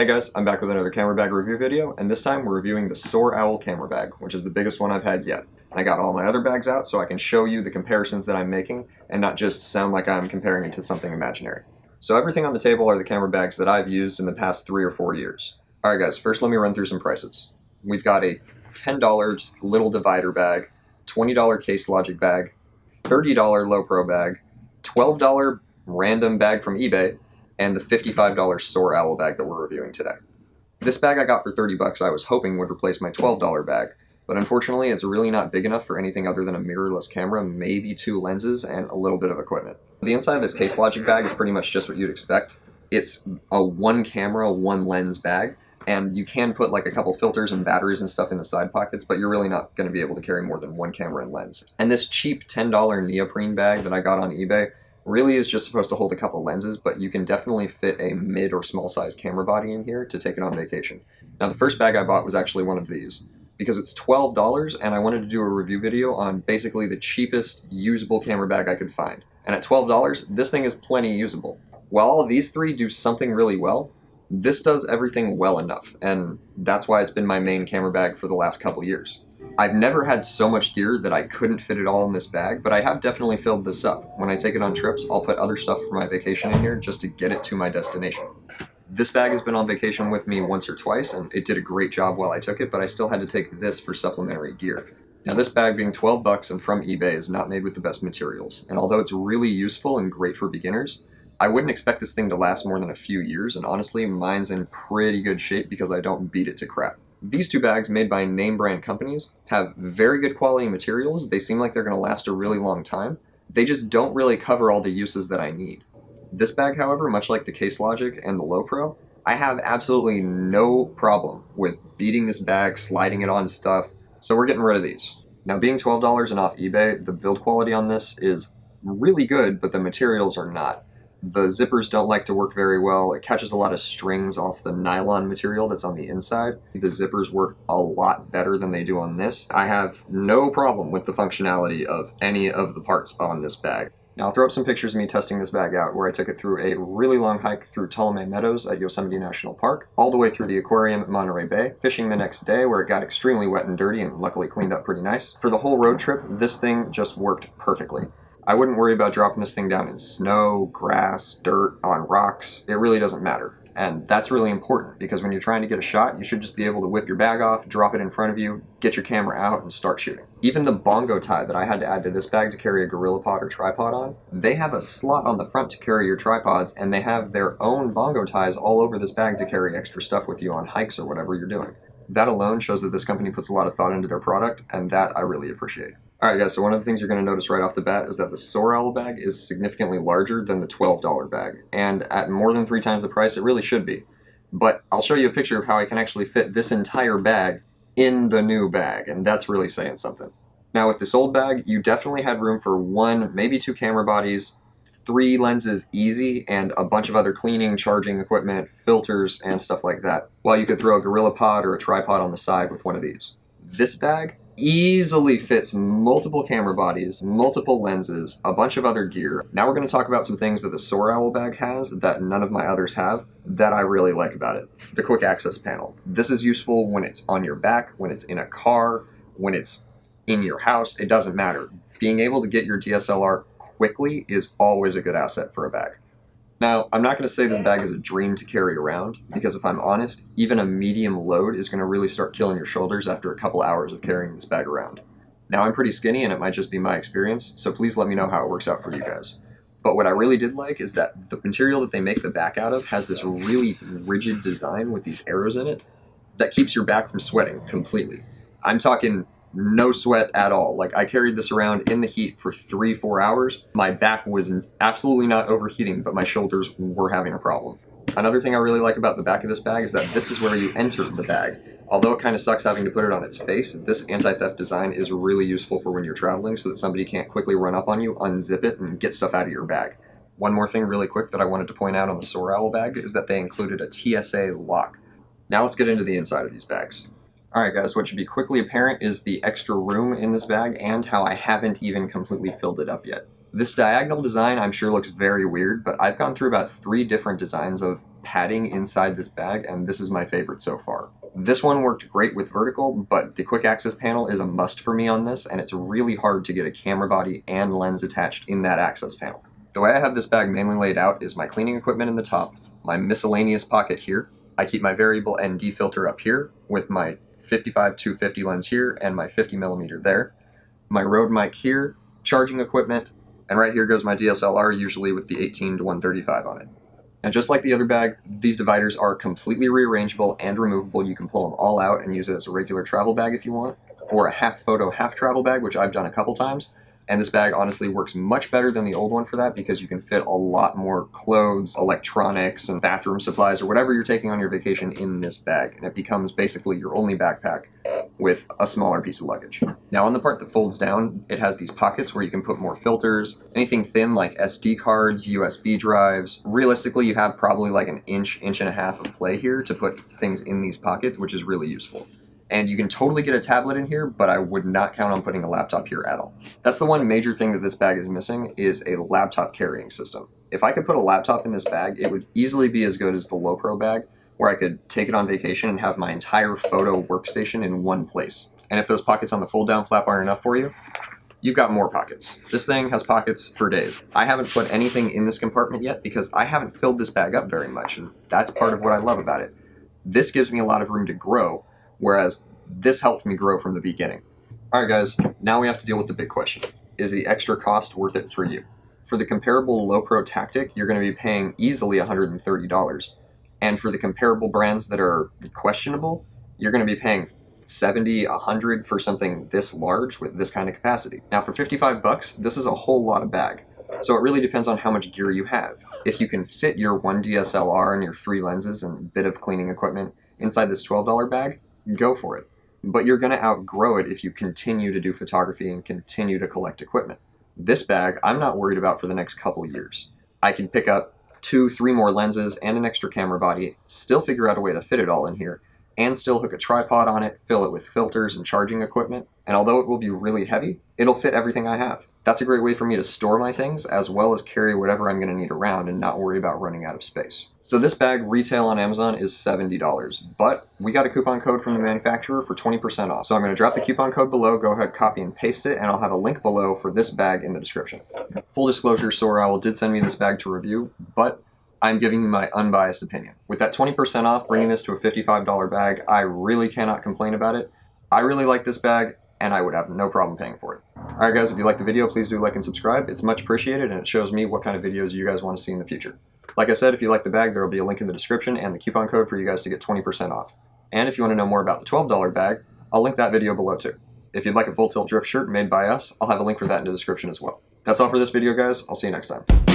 Hey guys, I'm back with another camera bag review video, and this time we're reviewing the SoarOwl camera bag, which is the biggest one I've had yet. And I got all my other bags out so I can show you the comparisons that I'm making and not just sound like I'm comparing it to something imaginary. So everything on the table are the camera bags that I've used in the past 3 or 4 years. Alright guys, first let me run through some prices. We've got a $10 just little divider bag, $20 Case Logic bag, $30 low pro bag, $12 random bag from eBay, and the $55 SoarOwl bag that we're reviewing today. This bag I got for 30 bucks I was hoping would replace my $12 bag, but unfortunately it's really not big enough for anything other than a mirrorless camera, maybe 2 lenses, and a little bit of equipment. The inside of this Case Logic bag is pretty much just what you'd expect. It's a 1 camera, 1 lens bag, and you can put like a couple filters and batteries and stuff in the side pockets, but you're really not going to be able to carry more than 1 camera and lens. And this cheap $10 neoprene bag that I got on eBay really is just supposed to hold a couple lenses, but you can definitely fit a mid or small size camera body in here to take it on vacation. Now the first bag I bought was actually one of these, because it's $12 and I wanted to do a review video on basically the cheapest usable camera bag I could find. And at $12, this thing is plenty usable. While all of these 3 do something really well, this does everything well enough, and that's why it's been my main camera bag for the last couple years. I've never had so much gear that I couldn't fit it all in this bag, but I have definitely filled this up. When I take it on trips, I'll put other stuff for my vacation in here just to get it to my destination. This bag has been on vacation with me once or twice, and it did a great job while I took it, but I still had to take this for supplementary gear. Now this bag being 12 bucks and from eBay is not made with the best materials, and although it's really useful and great for beginners, I wouldn't expect this thing to last more than a few years, and honestly mine's in pretty good shape because I don't beat it to crap. These 2 bags made by name brand companies have very good quality materials. They seem like they're going to last a really long time. They just don't really cover all the uses that I need. This bag, however, much like the Case Logic and the Low Pro, I have absolutely no problem with beating this bag, sliding it on stuff, so we're getting rid of these. Now being $12 and off eBay, the build quality on this is really good, but the materials are not. The zippers don't like to work very well. It catches a lot of strings off the nylon material that's on the inside. The zippers work a lot better than they do on this. I have no problem with the functionality of any of the parts on this bag. Now I'll throw up some pictures of me testing this bag out where I took it through a really long hike through Tuolumne Meadows at Yosemite National Park, all the way through the aquarium at Monterey Bay, fishing the next day where it got extremely wet and dirty and luckily cleaned up pretty nice. For the whole road trip, this thing just worked perfectly. I wouldn't worry about dropping this thing down in snow, grass, dirt, on rocks. It really doesn't matter. And that's really important because when you're trying to get a shot, you should just be able to whip your bag off, drop it in front of you, get your camera out, and start shooting. Even the bongo tie that I had to add to this bag to carry a GorillaPod or tripod on, they have a slot on the front to carry your tripods, and they have their own bongo ties all over this bag to carry extra stuff with you on hikes or whatever you're doing. That alone shows that this company puts a lot of thought into their product, and that I really appreciate. Alright guys, so one of the things you're going to notice right off the bat is that the SoarOwl bag is significantly larger than the $12 bag, and at more than 3 times the price it really should be. But I'll show you a picture of how I can actually fit this entire bag in the new bag, and that's really saying something. Now with this old bag, you definitely had room for 1, maybe 2 camera bodies, 3 lenses easy, and a bunch of other cleaning, charging equipment, filters, and stuff like that, while you could throw a GorillaPod or a tripod on the side with one of these. This bag easily fits multiple camera bodies, multiple lenses, a bunch of other gear. Now we're going to talk about some things that the SoarOwl bag has that none of my others have that I really like about it. The quick access panel. This is useful when it's on your back, when it's in a car, when it's in your house, it doesn't matter. Being able to get your DSLR quickly is always a good asset for a bag. Now, I'm not going to say this bag is a dream to carry around, because if I'm honest, even a medium load is going to really start killing your shoulders after a couple hours of carrying this bag around. Now, I'm pretty skinny and it might just be my experience, so please let me know how it works out for you guys. But what I really did like is that the material that they make the back out of has this really rigid design with these arrows in it that keeps your back from sweating completely. I'm talking no sweat at all. Like, I carried this around in the heat for 3-4 hours. My back was absolutely not overheating, but my shoulders were having a problem. Another thing I really like about the back of this bag is that this is where you enter the bag. Although it kind of sucks having to put it on its face, this anti-theft design is really useful for when you're traveling so that somebody can't quickly run up on you, unzip it, and get stuff out of your bag. One more thing really quick that I wanted to point out on the SoarOwl bag is that they included a TSA lock. Now let's get into the inside of these bags. Alright guys, what should be quickly apparent is the extra room in this bag and how I haven't even completely filled it up yet. This diagonal design I'm sure looks very weird, but I've gone through about 3 different designs of padding inside this bag, and this is my favorite so far. This one worked great with vertical, but the quick access panel is a must for me on this, and it's really hard to get a camera body and lens attached in that access panel. The way I have this bag mainly laid out is my cleaning equipment in the top, my miscellaneous pocket here. I keep my variable ND filter up here with my 55-250 lens here and my 50mm there. My Rode mic here, charging equipment, and right here goes my DSLR, usually with the 18-135 on it. And just like the other bag, these dividers are completely rearrangeable and removable. You can pull them all out and use it as a regular travel bag if you want, or a half photo, half travel bag, which I've done a couple times. And this bag honestly works much better than the old one for that because you can fit a lot more clothes, electronics, and bathroom supplies, or whatever you're taking on your vacation in this bag. And it becomes basically your only backpack with a smaller piece of luggage. Now on the part that folds down, it has these pockets where you can put more filters, anything thin like SD cards, USB drives. Realistically, you have probably like an inch and a half of play here to put things in these pockets, which is really useful. And you can totally get a tablet in here, but I would not count on putting a laptop here at all. That's the one major thing that this bag is missing, is a laptop carrying system. If I could put a laptop in this bag, it would easily be as good as the Low Pro bag, where I could take it on vacation and have my entire photo workstation in one place. And if those pockets on the fold down flap aren't enough for you, you've got more pockets. This thing has pockets for days. I haven't put anything in this compartment yet because I haven't filled this bag up very much, and that's part of what I love about it. This gives me a lot of room to grow, whereas this helped me grow from the beginning. Alright guys, now we have to deal with the big question. Is the extra cost worth it for you? For the comparable Low Pro Tactic, you're going to be paying easily $130. And for the comparable brands that are questionable, you're going to be paying $70, $100 for something this large with this kind of capacity. Now for 55 bucks, this is a whole lot of bag. So it really depends on how much gear you have. If you can fit your one DSLR and your 3 lenses and a bit of cleaning equipment inside this $12 bag, go for it. But you're going to outgrow it if you continue to do photography and continue to collect equipment. This bag, I'm not worried about for the next couple years. I can pick up 2-3 more lenses and an extra camera body, still figure out a way to fit it all in here, and still hook a tripod on it, fill it with filters and charging equipment, and although it will be really heavy, it'll fit everything I have. That's a great way for me to store my things, as well as carry whatever I'm going to need around and not worry about running out of space. So this bag, retail on Amazon, is $70, but we got a coupon code from the manufacturer for 20% off. So I'm going to drop the coupon code below, go ahead, copy and paste it, and I'll have a link below for this bag in the description. Full disclosure, SoarOwl did send me this bag to review, but I'm giving you my unbiased opinion. With that 20% off, bringing this to a $55 bag, I really cannot complain about it. I really like this bag, and I would have no problem paying for it. Alright guys, if you like the video, please do like and subscribe. It's much appreciated, and it shows me what kind of videos you guys want to see in the future. Like I said, if you like the bag, there will be a link in the description and the coupon code for you guys to get 20% off. And if you want to know more about the $12 bag, I'll link that video below too. If you'd like a full tilt drift shirt made by us, I'll have a link for that in the description as well. That's all for this video guys, I'll see you next time.